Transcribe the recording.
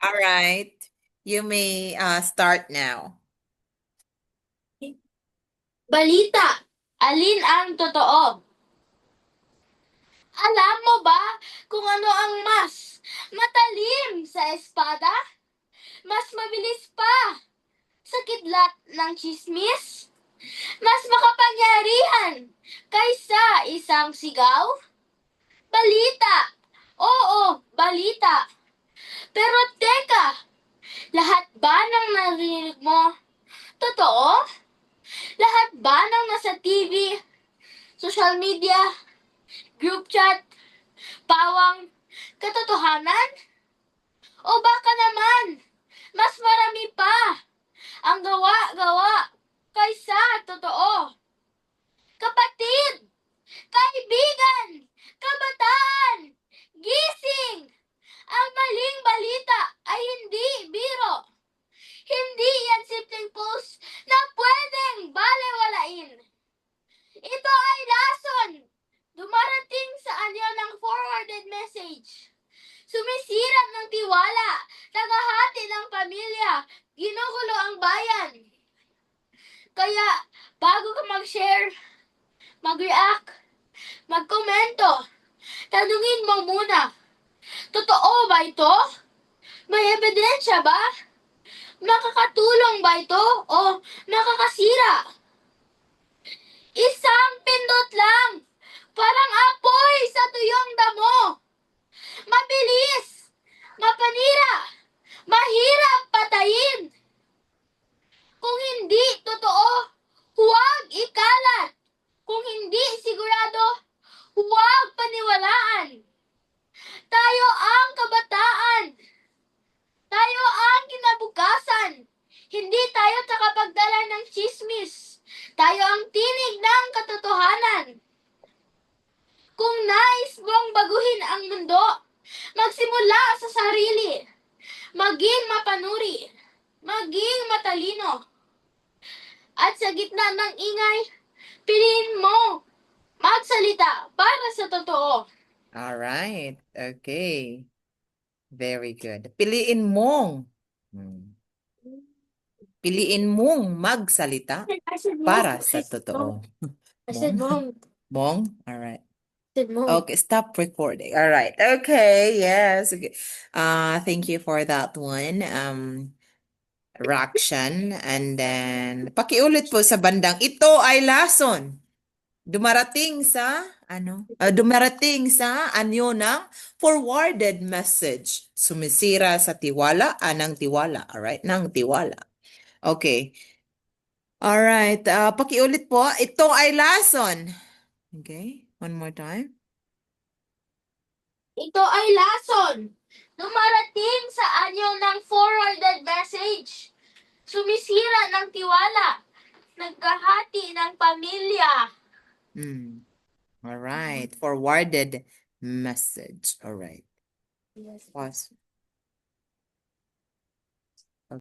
All right. You may start now. Balita, alin ang totoo? Alam mo ba kung ano ang mas matalim sa espada? Mas mabilis pa sa kidlat ng chismis? Mas makapangyarihan kaysa isang sigaw? Balita! Oo, balita. Pero teka, lahat ba ng narinig mo totoo? Lahat ba ng nasa TV, social media, group chat, pawang katotohanan? O baka naman, mas marami pa ang gawa-gawa kaysa totoo. Kapatid, kaibigan, kabataan, gising! Ang maling balita ay hindi biro. Hindi yan simpleng post na pwedeng balewalain. Ito ay lason. Dumarating sa anyo ng forwarded message. Sumisira ng tiwala, tagahati ng pamilya, ginugulo ang bayan. Kaya, bago ka mag-share, mag-react, magkomento, tanungin mo muna, totoo ba ito? May ebidensya ba? Makakatulong ba ito o makakasira? Isang pindot lang, parang apoy sa tuyong damo. Mabilis, mapanira, mahirap patayin. Kung hindi totoo, huwag ikalat. Kung hindi sigurado, huwag paniwalaan. Tayo ang kabataan. Tayo ang kinabukasan. Hindi tayo takapagdala ng chismis. Tayo ang tinig ng katotohanan. Kung nais mong baguhin ang mundo, magsimula sa sarili. Maging mapanuri. Maging matalino. At sa gitna ng ingay, piliin mo magsalita para sa totoo. All right. Okay. Very good. Piliin mong magsalita I said mom. para sa totoo. I said Mong? mom. Mong? All right. I said mom. Okay, stop recording. All right. Okay, yes. Okay. Thank you for that one. Rakshan. And then, pakiulit po sa bandang, ito ay lason. Dumarating sa anyo ng forwarded message. Sumisira sa tiwala, ng tiwala. Alright, ng tiwala. Okay. Alright, pakiulit po. Ito ay lason. Okay, one more time. Ito ay lason. Dumarating sa anyo ng forwarded message. Sumisira ng tiwala. Nagkahati ng pamilya. Alright, forwarded message. Alright. Yes. Pause.